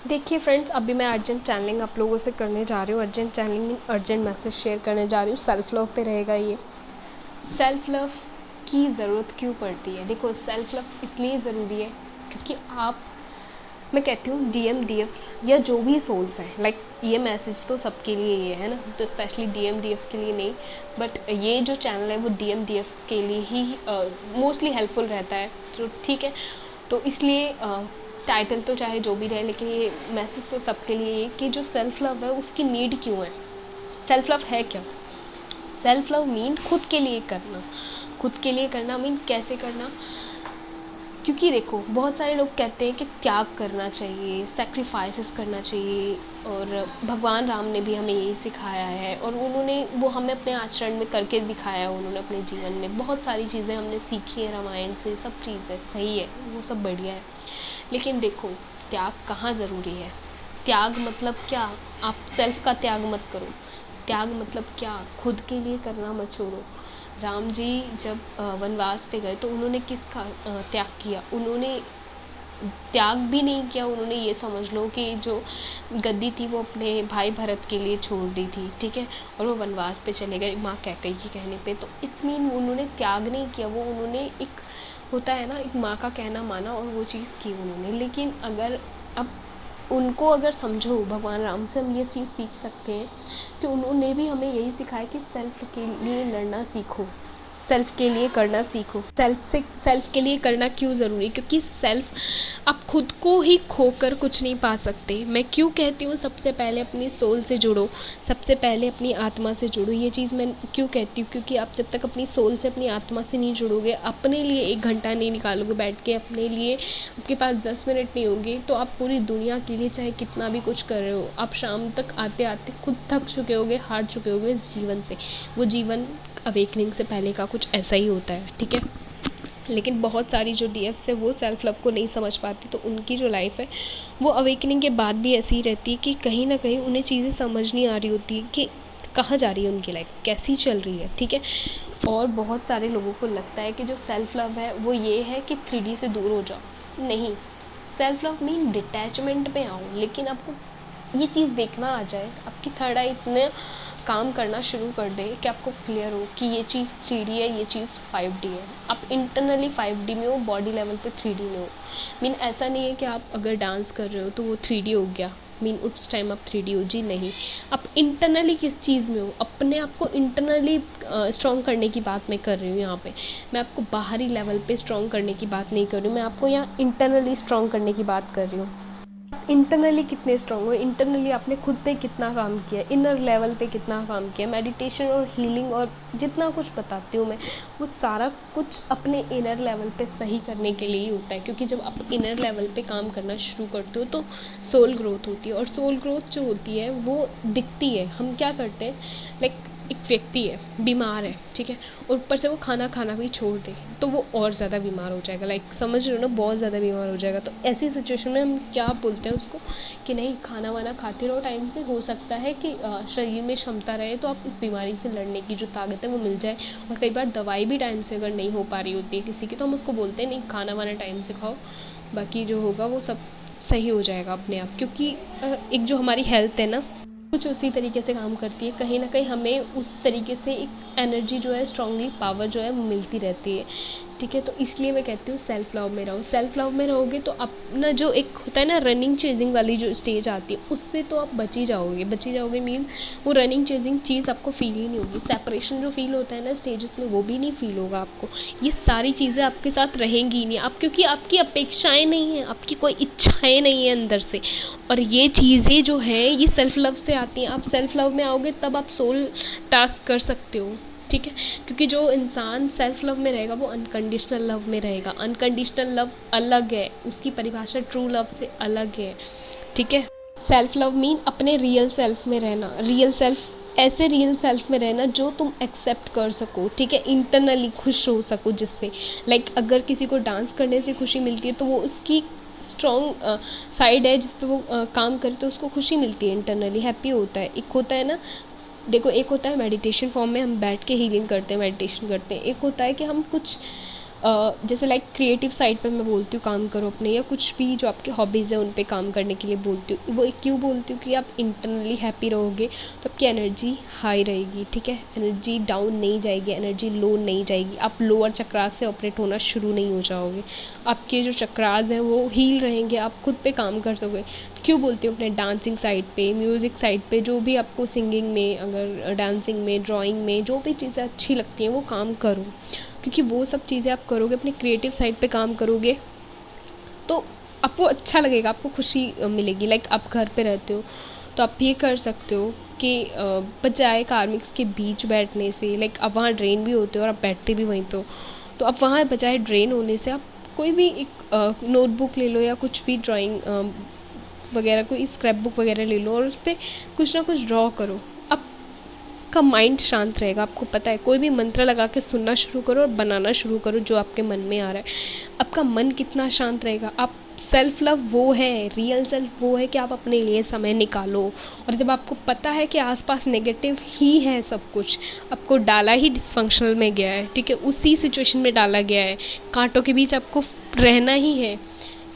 देखिए फ्रेंड्स, अभी मैं अर्जेंट चैनलिंग आप लोगों से करने जा रही हूँ। Urgent channeling, urgent message share करने जा रही हूँ। सेल्फ़ लव पे रहेगा ये। सेल्फ़ लव की ज़रूरत क्यों पड़ती है? देखो, सेल्फ़ लव इसलिए ज़रूरी है क्योंकि मैं कहती हूँ डीएम डीएफ या जो भी सोल्स हैं, लाइक ये मैसेज तो सबके लिए ये है ना, तो स्पेशली डीएम डीएफ के लिए नहीं, बट ये जो चैनल है वो डीएम डीएफ के लिए ही मोस्टली हेल्पफुल रहता है। तो ठीक है, तो इसलिए टाइटल तो चाहे जो भी रहे, लेकिन ये मैसेज तो सबके लिए है कि जो सेल्फ़ लव है उसकी नीड क्यों है। सेल्फ़ लव है क्या? सेल्फ़ लव मीन खुद के लिए करना। खुद के लिए करना मीन कैसे करना? क्योंकि देखो, बहुत सारे लोग कहते हैं कि त्याग करना चाहिए, सेक्रीफाइसेस करना चाहिए, और भगवान राम ने भी हमें यही सिखाया है, और वो हमें अपने आचरण में करके दिखाया है। उन्होंने अपने जीवन में बहुत सारी चीज़ें हमने सीखी हैं रामायण से। सब चीज़ें सही है, वो सब बढ़िया है, लेकिन देखो, त्याग कहाँ ज़रूरी है? त्याग मतलब क्या? आप सेल्फ का त्याग मत करो। त्याग मतलब क्या? खुद के लिए करना मत छोड़ो। राम जी जब वनवास पे गए तो उन्होंने किसका त्याग किया? उन्होंने त्याग भी नहीं किया, उन्होंने ये समझ लो कि जो गद्दी थी वो अपने भाई भरत के लिए छोड़ दी थी, ठीक है, और वो वनवास पे चले गए माँ कैकेयी के कहने पे। तो इट्स मीन उन्होंने त्याग नहीं किया, वो उन्होंने एक होता है ना, एक माँ का कहना माना और वो चीज़ की उन्होंने। लेकिन अगर अब उनको अगर समझो, भगवान राम से हम ये चीज़ सीख सकते हैं कि उन्होंने भी हमें यही सिखाया कि सेल्फ के लिए लड़ना सीखो, सेल्फ के लिए करना सीखो। सेल्फ के लिए करना क्यों ज़रूरी? क्योंकि सेल्फ, आप खुद को ही खोकर कुछ नहीं पा सकते। मैं क्यों कहती हूँ सबसे पहले अपनी सोल से जुड़ो, सबसे पहले अपनी आत्मा से जुड़ो। ये चीज़ मैं क्यों कहती हूँ? क्योंकि आप जब तक अपनी सोल से, अपनी आत्मा से नहीं जुड़ोगे, अपने लिए 1 घंटा नहीं निकालोगे बैठ के, अपने लिए आपके पास 10 मिनट नहीं होंगे, तो आप पूरी दुनिया के लिए चाहे कितना भी कुछ कर रहे हो, आप शाम तक आते आते खुद थक चुके होगे, हार चुके होगे इस जीवन से। वो जीवन अवेकनिंग से पहले का कुछ ऐसा ही होता है, ठीक है। लेकिन बहुत सारी जो डीएफ्स है वो सेल्फ़ लव को नहीं समझ पाती, तो उनकी जो लाइफ है वो अवेकनिंग के बाद भी ऐसी ही रहती है कि कहीं ना कहीं उन्हें चीज़ें समझ नहीं आ रही होती है कि कहाँ जा रही है उनकी लाइफ, कैसी चल रही है, ठीक है। और बहुत सारे लोगों को लगता है कि जो सेल्फ़ लव है वो ये है कि 3D से दूर हो जाओ। नहीं, सेल्फ़ लव मीन डिटैचमेंट में आओ, लेकिन आपको ये चीज़ देखना आ जाए, आपकी थर्ड आई इतने काम करना शुरू कर दे कि आपको क्लियर हो कि ये चीज़ 3D है, ये चीज़ 5D है। आप इंटरनली 5D में हो, बॉडी लेवल पे 3D में हो। मीन ऐसा नहीं है कि आप अगर डांस कर रहे हो तो वो 3D हो गया, मीन उस टाइम आप 3D हो। जी नहीं, आप इंटरनली किस चीज़ में हो, अपने आप को इंटरनली स्ट्रॉन्ग करने की बात मैं कर रही हूँ यहाँ पे। मैं आपको बाहरी लेवल पे स्ट्रॉन्ग करने की बात नहीं कर रही हूँ, मैं आपको यहाँ इंटरनली स्ट्रॉन्ग करने की बात कर रही हूँ। इंटरनली कितने स्ट्रॉन्ग हो, इंटरनली आपने खुद पे कितना काम किया, इनर लेवल पे कितना काम किया। मेडिटेशन और हीलिंग और जितना कुछ बताती हूँ मैं, वो सारा कुछ अपने इनर लेवल पे सही करने के लिए ही होता है। क्योंकि जब आप इनर लेवल पे काम करना शुरू करते हो तो सोल ग्रोथ होती है, और सोल ग्रोथ जो होती है वो दिखती है। हम क्या करते हैं, लाइक एक व्यक्ति है, बीमार है, ठीक है, और ऊपर से वो खाना खाना भी छोड़ दे तो वो और ज़्यादा बीमार हो जाएगा। लाइक समझ रहे हो ना, बहुत ज़्यादा बीमार हो जाएगा। तो ऐसी सिचुएशन में हम क्या बोलते हैं उसको कि नहीं, खाना वाना खाते रहो टाइम से, हो सकता है कि शरीर में क्षमता रहे तो आप इस बीमारी से लड़ने की जो ताकत है वो मिल जाए। और कई बार दवाई भी टाइम से अगर नहीं हो पा रही होती है किसी की, तो हम उसको बोलते हैं नहीं, खाना वाना टाइम से खाओ, बाकी जो होगा वो सब सही हो जाएगा अपने आप। क्योंकि एक जो हमारी हेल्थ है ना, कुछ उसी तरीके से काम करती है। कहीं ना कहीं हमें उस तरीके से एक एनर्जी जो है, स्ट्रांगली पावर जो है वो मिलती रहती है, ठीक है। तो इसलिए मैं कहती हूँ सेल्फ़ लव में रहो। सेल्फ़ लव में रहोगे तो अपना जो एक होता है ना रनिंग चेजिंग वाली जो स्टेज आती है, उससे तो आप बच ही जाओगे। मीन वो रनिंग चेजिंग चीज़ आपको फील ही नहीं होगी। सेपरेशन जो फील होता है ना स्टेजेस में, वो भी नहीं फील होगा आपको। ये सारी चीज़ें आपके साथ रहेंगी ही नहीं, आप क्योंकि आपकी अपेक्षाएं नहीं हैं, आपकी कोई इच्छाएं नहीं है अंदर से। और ये चीज़ें जो है ये सेल्फ़ लव से आती हैं। आप सेल्फ़ लव में आओगे तब आप सोल टास्क कर सकते हो, ठीक है। क्योंकि जो इंसान सेल्फ लव में रहेगा वो अनकंडीशनल लव में रहेगा। अनकंडीशनल लव अलग है, उसकी परिभाषा ट्रू लव से अलग है, ठीक है। सेल्फ लव मीन अपने रियल सेल्फ में रहना। रियल सेल्फ, ऐसे रियल सेल्फ में रहना जो तुम एक्सेप्ट कर सको, ठीक है, इंटरनली खुश हो सको जिससे। लाइक अगर किसी को डांस करने से खुशी मिलती है तो वो उसकी स्ट्रॉन्ग साइड है जिस पे वो काम करे तो उसको खुशी मिलती है, इंटरनली हैप्पी होता है। एक होता है ना, देखो, एक होता है मेडिटेशन फॉर्म में हम बैठ के हीलिंग करते हैं, मेडिटेशन करते हैं। एक होता है कि हम कुछ जैसे लाइक क्रिएटिव साइड पे मैं बोलती हूँ काम करो अपने, या कुछ भी जो आपकी हॉबीज़ है उन पे काम करने के लिए बोलती हूँ। वो क्यों बोलती हूँ कि आप इंटरनली हैप्पी रहोगे तो आपकी एनर्जी हाई रहेगी, ठीक है, एनर्जी डाउन नहीं जाएगी, एनर्जी लो नहीं जाएगी, आप लोअर चक्रास से ऑपरेट होना शुरू नहीं हो जाओगे, आपके जो चक्रास हैं वो हील रहेंगे, आप खुद पे काम कर सकोगे। क्यों बोलती हूँ अपने डांसिंग साइड पे, म्यूज़िक साइड पे, जो भी आपको सिंगिंग में, अगर डांसिंग में, ड्राइंग में जो भी चीज़ें अच्छी लगती हैं वो काम करो, क्योंकि वो सब चीज़ें आप करोगे, अपने क्रिएटिव साइड पे काम करोगे तो आपको अच्छा लगेगा, आपको खुशी मिलेगी। लाइक आप घर पे रहते हो तो आप ये कर सकते हो कि बजाय कार्मिक्स के बीच बैठने से, लाइक आप वहाँ ड्रेन भी होते हो और आप बैठते भी वहीं पे हो, तो आप वहाँ बजाय ड्रेन होने से आप कोई भी एक नोटबुक ले लो या कुछ भी ड्राइंग वगैरह, कोई स्क्रैप बुक वगैरह ले लो और उस पर कुछ ना कुछ ड्रॉ करो। आपका माइंड शांत रहेगा, आपको पता है, कोई भी मंत्र लगा के सुनना शुरू करो और बनाना शुरू करो जो आपके मन में आ रहा है। आपका मन कितना शांत रहेगा। आप सेल्फ लव वो है, रियल सेल्फ वो है कि आप अपने लिए समय निकालो, और जब आपको पता है कि आसपास नेगेटिव ही है सब कुछ, आपको डाला ही डिसफंक्शनल में गया है, ठीक है, उसी सिचुएशन में डाला गया है, कांटों के बीच आपको रहना ही है,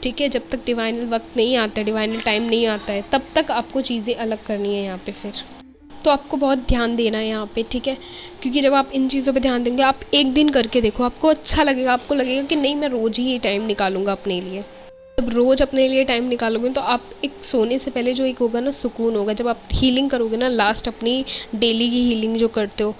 ठीक है, जब तक डिवाइनल वक्त नहीं आता, डिवाइनल टाइम नहीं आता है, तब तक आपको चीज़ें अलग करनी है यहाँ पे। फिर तो आपको बहुत ध्यान देना है यहाँ पे, ठीक है, क्योंकि जब आप इन चीज़ों पे ध्यान देंगे, आप एक दिन करके देखो, आपको अच्छा लगेगा, आपको लगेगा कि नहीं मैं रोज़ ही ये टाइम निकालूंगा अपने लिए। जब रोज़ अपने लिए टाइम निकालोगे तो आप एक सोने से पहले जो एक होगा ना सुकून होगा, जब आप हीलिंग करोगे ना, लास्ट अपनी डेली की हीलिंग जो करते हो,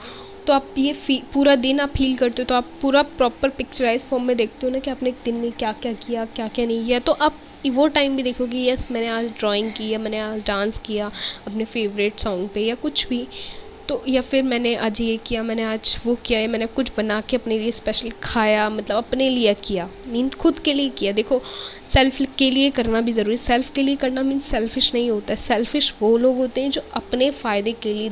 तो आप ये पूरा दिन आप हील करते हो, तो आप पूरा प्रॉपर पिक्चराइज फॉर्म में देखते हो ना कि आपने एक दिन में क्या क्या किया, क्या क्या नहीं किया, तो आप वो टाइम भी देखोगे, यस मैंने आज ड्राइंग की, या मैंने आज डांस किया अपने फेवरेट सॉन्ग पे, या कुछ भी, तो या फिर मैंने आज ये किया, मैंने आज वो किया, या मैंने कुछ बना के अपने लिए स्पेशल खाया, मतलब अपने लिए किया, मीन खुद के लिए किया। देखो सेल्फ के लिए करना भी ज़रूरी, सेल्फ के लिए करना मीन सेल्फिश नहीं होता है। सेल्फिश वो लोग होते हैं जो अपने फ़ायदे के लिए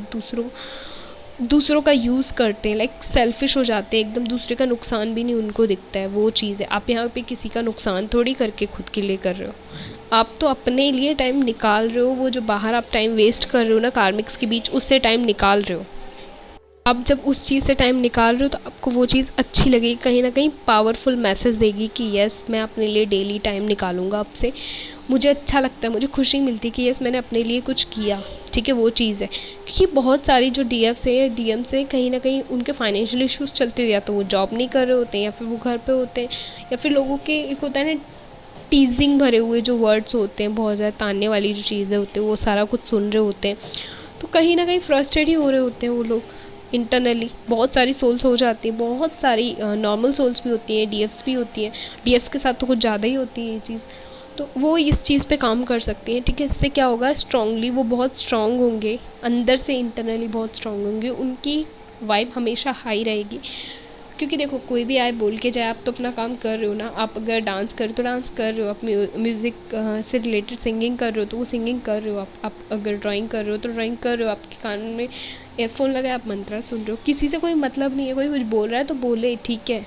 दूसरों का यूज़ करते हैं, लाइक सेल्फिश हो जाते हैं एकदम, दूसरे का नुकसान भी नहीं उनको दिखता है, वो चीज़ है। आप यहाँ पे किसी का नुकसान थोड़ी करके खुद के लिए कर रहे हो, आप तो अपने लिए टाइम निकाल रहे हो, वो जो बाहर आप टाइम वेस्ट कर रहे हो ना कार्मिक्स के बीच, उससे टाइम निकाल रहे हो। आप जब उस चीज़ से टाइम निकाल रहे हो तो आपको वो चीज़ अच्छी लगेगी, कहीं ना कहीं पावरफुल मैसेज देगी कि यस मैं अपने लिए डेली टाइम निकालूंगा अब से, मुझे अच्छा लगता है, मुझे खुशी मिलती है कि यस मैंने अपने लिए कुछ किया, ठीक है, वो चीज़ है। क्योंकि बहुत सारी जो DF है, DM से, कहीं ना कहीं उनके फाइनेंशियल इश्यूज चलते हुए, या तो वो जॉब नहीं कर रहे होते हैं, या फिर वो घर पे होते हैं, या फिर लोगों के एक होता है ना टीजिंग भरे हुए जो वर्ड्स होते हैं, बहुत ज़्यादा तानने वाली जो चीज़ें होती हैं, वो सारा कुछ सुन रहे होते हैं, तो कहीं ना कहीं फ्रस्ट्रेट ही हो रहे होते हैं वो लोग इंटरनली। बहुत सारी सोल्स हो जाती हैं, बहुत सारी नॉर्मल सोल्स भी होती हैं, DFs भी होती हैं, DFs के साथ तो कुछ ज़्यादा ही होती है ये चीज़, तो वो इस चीज़ पे काम कर सकती हैं, ठीक है। इससे क्या होगा, स्ट्रांगली वो बहुत स्ट्रांग होंगे, अंदर से इंटरनली बहुत स्ट्रांग होंगे, उनकी वाइब हमेशा हाई रहेगी। क्योंकि देखो कोई भी आए बोल के जाए, आप तो अपना काम कर रहे हो ना, आप अगर डांस कर रहे हो तो डांस कर रहे हो, आप म्यूज़िक से रिलेटेड सिंगिंग कर रहे हो तो वो सिंगिंग कर रहे हो, आप अगर ड्राइंग कर रहे हो तो ड्राइंग कर रहे हो, आपके कान में ईयरफोन लगाए आप मंत्रा सुन रहे हो, किसी से कोई मतलब नहीं है, कोई कुछ बोल रहा है तो बोले, ठीक है,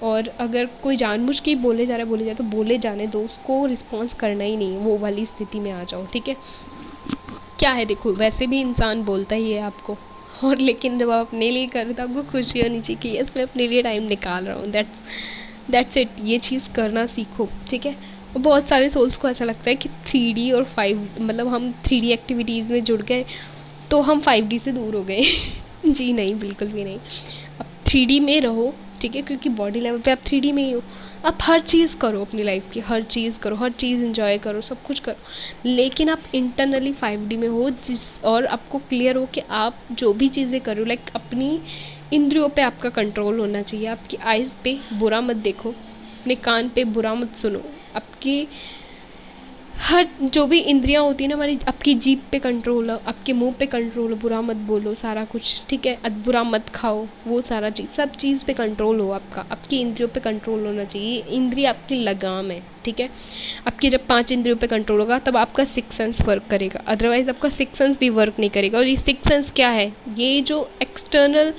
और अगर कोई जानबूझ के बोले जा रहा है तो बोले जाने दो, उसको रिस्पॉन्स करना ही नहीं है, वो वाली स्थिति में आ जाओ, ठीक है। क्या है, देखो वैसे भी इंसान बोलता ही है आपको, और लेकिन जब आप अपने लिए करो तो आपको खुशी होनी चाहिए कि यस मैं अपने लिए टाइम निकाल रहा हूँ, दैट्स इट। ये चीज़ करना सीखो, ठीक है। और बहुत सारे सोल्स को ऐसा लगता है कि 3D और 5 मतलब हम 3D एक्टिविटीज़ में जुड़ गए तो हम 5D से दूर हो गए जी नहीं, बिल्कुल भी नहीं। आप 3D में रहो, ठीक है, क्योंकि बॉडी लेवल पे आप 3D में ही हो। आप हर चीज़ करो अपनी लाइफ की, हर चीज़ करो, हर चीज़ इंजॉय करो, सब कुछ करो, लेकिन आप इंटरनली 5D में हो, और आपको क्लियर हो कि आप जो भी चीज़ें करो, लाइक अपनी इंद्रियों पे आपका कंट्रोल होना चाहिए। आपकी आइज़ पे बुरा मत देखो, अपने कान पे बुरा मत सुनो, आपकी हर जो भी इंद्रियां होती है ना हमारी, आपकी जीभ पे कंट्रोल हो, आपके मुंह पे कंट्रोल हो, बुरा मत बोलो, सारा कुछ, ठीक है, बुरा मत खाओ, वो सारा चीज़, सब चीज़ पे कंट्रोल हो आपका, आपकी इंद्रियों पे कंट्रोल होना चाहिए। इंद्रिय आपकी लगाम है, ठीक है। आपकी जब 5 इंद्रियों पे कंट्रोल होगा तब आपका 6th सेंस वर्क करेगा, अदरवाइज आपका 6th सेंस भी वर्क नहीं करेगा। और ये 6th सेंस क्या है, ये जो एक्सटर्नल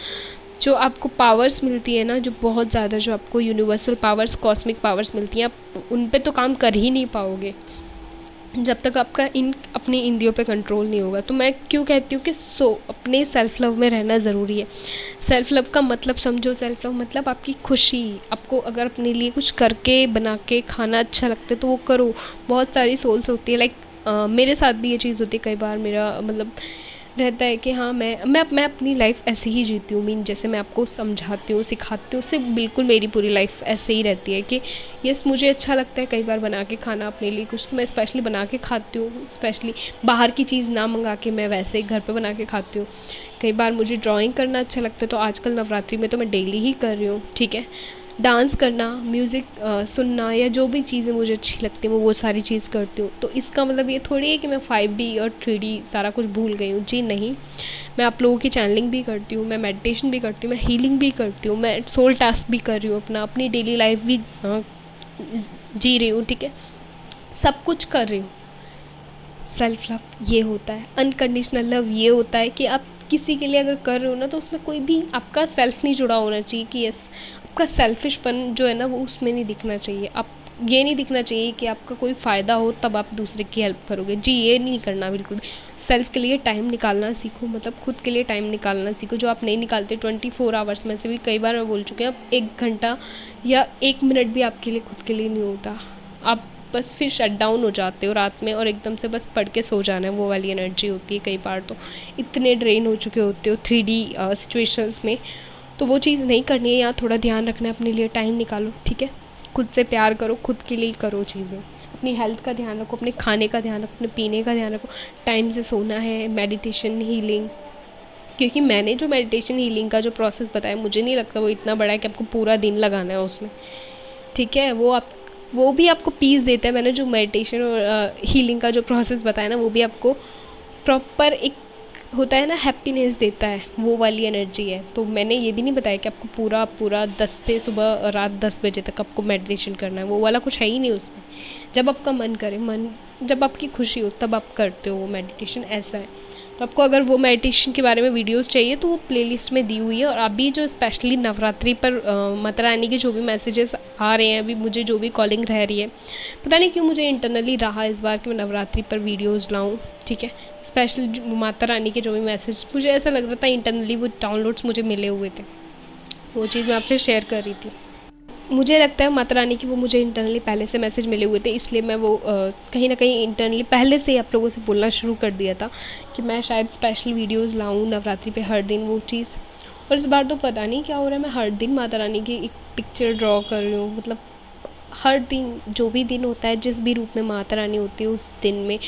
जो आपको पावर्स मिलती है ना, जो बहुत ज़्यादा जो आपको यूनिवर्सल पावर्स, कॉस्मिक पावर्स मिलती हैं, आप उन पे तो काम कर ही नहीं पाओगे, जब तक आपका अपनी इंद्रियों पे कंट्रोल नहीं होगा। तो मैं क्यों कहती हूँ कि अपने सेल्फ लव में रहना ज़रूरी है। सेल्फ लव का मतलब समझो, सेल्फ लव मतलब आपकी खुशी। आपको अगर अपने लिए कुछ करके बना के खाना अच्छा लगता है तो वो करो। बहुत सारी सोल्स होती है, लाइक मेरे साथ भी ये चीज़ होती है कई बार। मेरा मतलब रहता है कि हाँ मैं अपनी लाइफ ऐसे ही जीती हूँ। मीन जैसे मैं आपको समझाती हूँ सिखाती हूँ, उससे बिल्कुल मेरी पूरी लाइफ ऐसे ही रहती है कि यस मुझे अच्छा लगता है कई बार बना के खाना अपने लिए कुछ, तो मैं स्पेशली बना के खाती हूँ। स्पेशली बाहर की चीज़ ना मंगा के मैं वैसे ही घर पे बना के खाती हूँ। कई बार मुझे ड्राइंग करना अच्छा लगता है, तो आजकल नवरात्रि में तो मैं डेली ही कर रही हूँ, ठीक है। डांस करना, म्यूज़िक सुनना, या जो भी चीज़ें मुझे अच्छी लगती हैं मैं वो सारी चीज़ करती हूँ। तो इसका मतलब ये थोड़ी है कि मैं 5D और 3D सारा कुछ भूल गई हूँ, जी नहीं। मैं आप लोगों की चैनलिंग भी करती हूँ, मैं मेडिटेशन भी करती हूँ, मैं हीलिंग भी करती हूँ, मैं सोल टास्क भी कर रही हूँ, अपनी डेली लाइफ भी जी रही हूँ, ठीक है। सब कुछ कर रही हूँ। सेल्फ लव ये होता है, अनकंडीशनल लव ये होता है कि आप किसी के लिए अगर कर रहे हो ना तो उसमें कोई भी आपका सेल्फ नहीं जुड़ा होना चाहिए कि यस आपका सेल्फिशपन जो है ना वो उसमें नहीं दिखना चाहिए। आप ये नहीं दिखना चाहिए कि आपका कोई फ़ायदा हो तब आप दूसरे की हेल्प करोगे, जी ये नहीं करना बिल्कुल। सेल्फ के लिए टाइम निकालना सीखो, मतलब खुद के लिए टाइम निकालना सीखो, जो आप नहीं निकालते 24 आवर्स में से भी। कई बार मैं बोल चुकी हूँ, आप 1 घंटा या 1 मिनट भी आपके लिए खुद के लिए नहीं होता। आप बस फिर शट डाउन हो जाते हो रात में और एकदम से बस पढ़ के सो जाना है, वो वाली एनर्जी होती है। कई बार तो इतने ड्रेन हो चुके होते हो 3D सिचुएशंस में, तो वो चीज़ नहीं करनी है। यहाँ थोड़ा ध्यान रखना है, अपने लिए टाइम निकालो, ठीक है। खुद से प्यार करो, खुद के लिए करो चीज़ें। अपनी हेल्थ का ध्यान रखो, अपने खाने का ध्यान रखो, अपने पीने का ध्यान रखो, टाइम से सोना है, मेडिटेशन, हीलिंग। क्योंकि मैंने जो मेडिटेशन हीलिंग का जो प्रोसेस बताया, मुझे नहीं लगता वो इतना बड़ा है कि आपको पूरा दिन लगाना है उसमें, ठीक है। वो भी आपको पीस देता है। मैंने जो मेडिटेशन और हीलिंग का जो प्रोसेस बताया ना, वो भी आपको प्रॉपर एक होता है ना हैप्पीनेस देता है, वो वाली एनर्जी है। तो मैंने ये भी नहीं बताया कि आपको पूरा 10 से सुबह रात 10 बजे तक आपको मेडिटेशन करना है, वो वाला कुछ है ही नहीं उसमें। जब आपका मन करे, जब आपकी खुशी हो तब आप करते हो वो मेडिटेशन, ऐसा है। तो आपको अगर वो मेडिटेशन के बारे में वीडियोस चाहिए तो वो प्लेलिस्ट में दी हुई है। और अभी जो स्पेशली नवरात्रि पर माता रानी के जो भी मैसेजेस आ रहे हैं, अभी मुझे जो भी कॉलिंग रह रही है, पता नहीं क्यों मुझे इंटरनली रहा इस बार कि मैं नवरात्रि पर वीडियोस लाऊं, ठीक है। स्पेशल माता रानी के जो भी मैसेज, मुझे ऐसा लग रहा था इंटरनली वो डाउनलोड्स मुझे मिले हुए थे, वो चीज़ मैं आपसे शेयर कर रही थी। मुझे लगता है माता रानी की वो मुझे इंटरनली पहले से मैसेज मिले हुए थे, इसलिए मैं वो कहीं ना कहीं इंटरनली पहले से ही आप लोगों से बोलना शुरू कर दिया था कि मैं शायद स्पेशल वीडियोस लाऊं नवरात्रि पे हर दिन वो चीज़। और इस बार तो पता नहीं क्या हो रहा है, मैं हर दिन माता रानी की एक पिक्चर ड्रॉ कर रही हूँ। मतलब हर दिन, जो भी दिन होता है, जिस भी रूप में माता रानी होती है उस दिन में,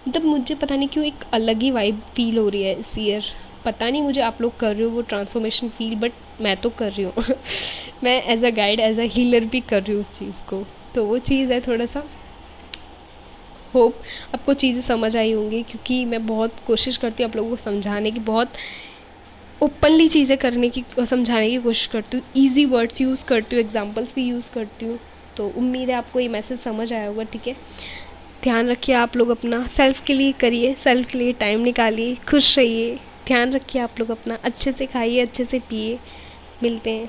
मतलब मुझे पता नहीं क्यों एक अलग ही वाइब फील हो रही है इस ईयर। पता नहीं मुझे आप लोग कर रहे हो वो ट्रांसफॉर्मेशन फील, बट मैं तो कर रही हूँ मैं as a guide, as a healer भी कर रही हूँ उस चीज़ को। तो वो चीज़ है, थोड़ा सा होप आपको चीज़ें समझ आई होंगी, क्योंकि मैं बहुत कोशिश करती हूँ आप लोगों को समझाने की, बहुत ओपनली चीज़ें करने की, समझाने की कोशिश करती हूँ। ईजी वर्ड्स यूज़ करती हूँ, एग्जाम्पल्स भी यूज़ करती हूँ। तो उम्मीद है आपको ये मैसेज समझ आया होगा, ठीक है। ध्यान रखिए आप लोग अपना, सेल्फ के लिए करिए, सेल्फ के लिए टाइम निकालिए, खुश रहिए, ध्यान रखिए आप लोग अपना, अच्छे से खाइए, अच्छे से पिए। मिलते हैं।